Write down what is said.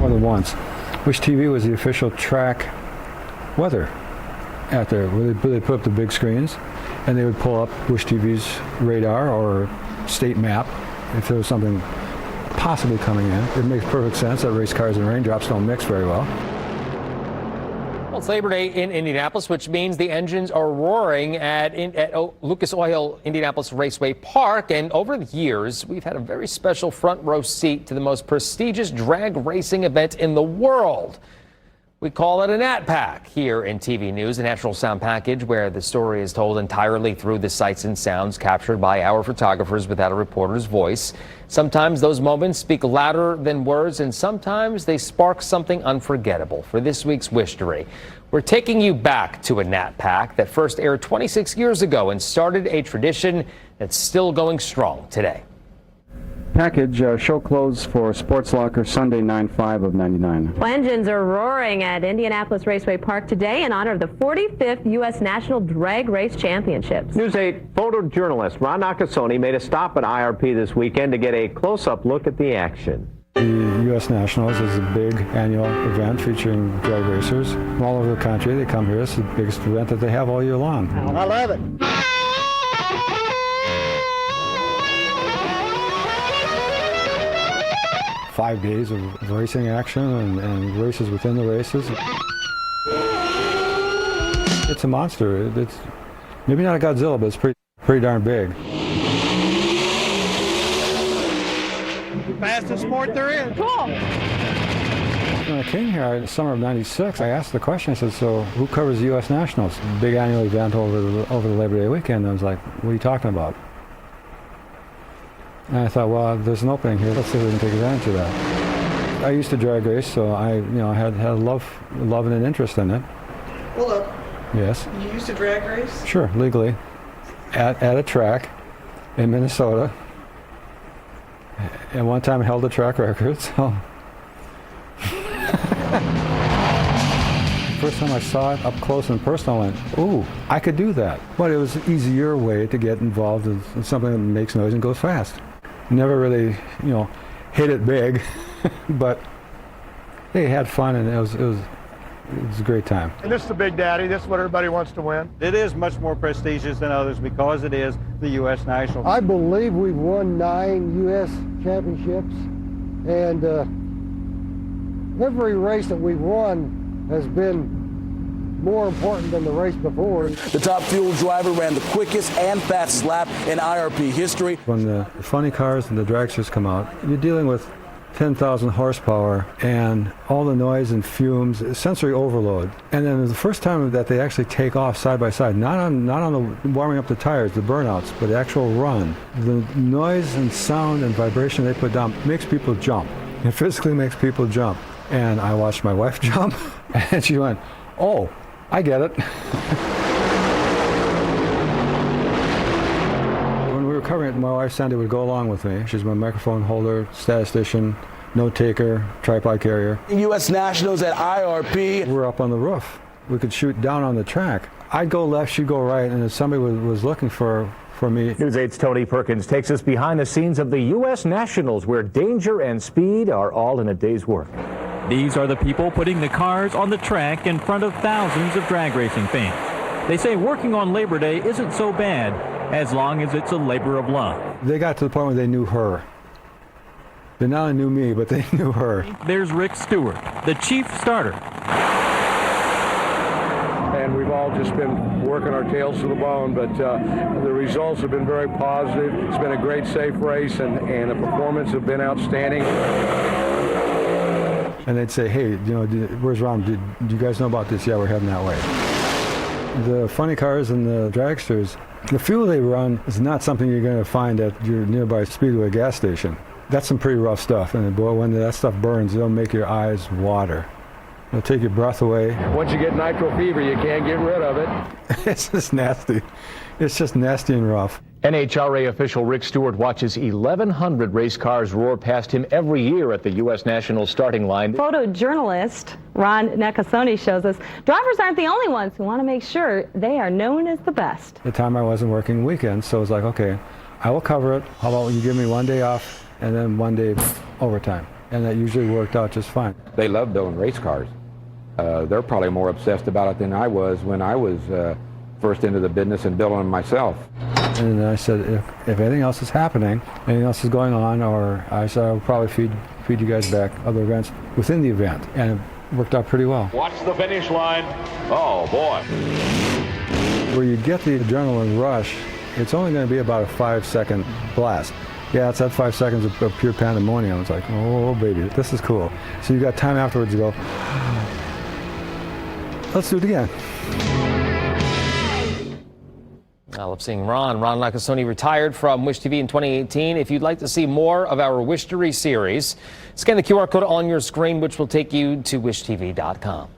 more than once. Wish TV was the official track weather out there, where they put up the big screens, and they would pull up Wish TV's radar or state map if there was something possibly coming in. It makes perfect sense that race cars and raindrops don't mix very well. Well, it's Labor Day in Indianapolis, which means the engines are roaring at Lucas Oil Indianapolis Raceway Park. And over the years, we've had a very special front row seat to the most prestigious drag racing event in the world. We call it a Nat Pack here in TV News, a natural sound package where the story is told entirely through the sights and sounds captured by our photographers without a reporter's voice. Sometimes those moments speak louder than words, and sometimes they spark something unforgettable. For this week's WISHstory, we're taking you back to a Nat Pack that first aired 26 years ago and started a tradition that's still going strong today. Package, show clothes for Sports Locker, Sunday, 9/5 of '99. Engines are roaring at Indianapolis Raceway Park today in honor of the 45th U.S. National Drag Race Championships. News 8 photojournalist Ron Nakasone made a stop at IRP this weekend to get a close-up look at the action. The U.S. Nationals is a big annual event featuring drag racers from all over the country. They come here. It's the biggest event that they have all year long. I love it. 5 days of racing action and races within the races. It's a monster. It's maybe not a Godzilla, but it's pretty darn big. Fastest sport there is. Cool. When I came here in the summer of '96, I asked the question. I said, "So who covers the U.S. Nationals? Big annual event over the Labor Day weekend." I was like, "What are you talking about?" And I thought, well, there's an opening here. Let's see if we can take advantage of that. I used to drag race, so I had a love and an interest in it. Well, look. Yes. You used to drag race? Sure, legally, at a track in Minnesota. And one time I held a track record. So first time I saw it up close and personal, I went, "Ooh, I could do that." But it was an easier way to get involved in something that makes noise and goes fast. Never really, hit it big, but they had fun, and it was a great time. And this is the Big Daddy. This is what everybody wants to win. It is much more prestigious than others because it is the U.S. National. I believe we've won 9 U.S. championships, and every race that we've won has been more important than the race before. The top fuel driver ran the quickest and fastest lap in IRP history. When the funny cars and the dragsters come out, you're dealing with 10,000 horsepower and all the noise and fumes, sensory overload. And then the first time that they actually take off side by side, not on the warming up the tires, the burnouts, but the actual run, the noise and sound and vibration they put down makes people jump. It physically makes people jump. And I watched my wife jump, and she went, "Oh, I get it." When we were covering it, my wife Sandy would go along with me. She's my microphone holder, statistician, note taker, tripod carrier. U.S. Nationals at IRP. We're up on the roof. We could shoot down on the track. I'd go left, she'd go right, and if somebody was looking for me. News 8's Tony Perkins takes us behind the scenes of the U.S. Nationals, where danger and speed are all in a day's work. These are the people putting the cars on the track in front of thousands of drag racing fans. They say working on Labor Day isn't so bad as long as it's a labor of love. They got to the point where they knew her. They not only knew me, but they knew her. There's Rick Stewart, the chief starter. And we've all just been working our tails to the bone, but the results have been very positive. It's been a great, safe race, and the performance have been outstanding. And they'd say, "Hey, where's Ron? Do you guys know about this?" "Yeah, we're heading that way." The funny cars and the dragsters, the fuel they run is not something you're going to find at your nearby Speedway gas station. That's some pretty rough stuff, and boy, when that stuff burns, it'll make your eyes water. It'll take your breath away. Once you get nitro fever, you can't get rid of it. It's just nasty. It's just nasty and rough. NHRA official Rick Stewart watches 1,100 race cars roar past him every year at the U.S. National starting line. Photojournalist Ron Nakasone shows us drivers aren't the only ones who want to make sure they are known as the best. At the time I wasn't working weekends, so it was like, okay, I will cover it. How about you give me 1 day off and then 1 day overtime? and that usually worked out just fine. They love building race cars. They're probably more obsessed about it than I was when I was first into the business and building them myself. And then I said, if anything else is happening, anything else is going on, or I said I'll probably feed you guys back other events within the event, and it worked out pretty well. Watch the finish line. Oh, boy. Where you get the adrenaline rush, it's only going to be about a 5-second blast. Yeah, it's that 5 seconds of pure pandemonium. It's like, oh, baby, this is cool. So you got time afterwards to go, let's do it again. I love seeing Ron. Ron Nakasone retired from Wish TV in 2018. If you'd like to see more of our WISHstory series, scan the QR code on your screen, which will take you to wishtv.com.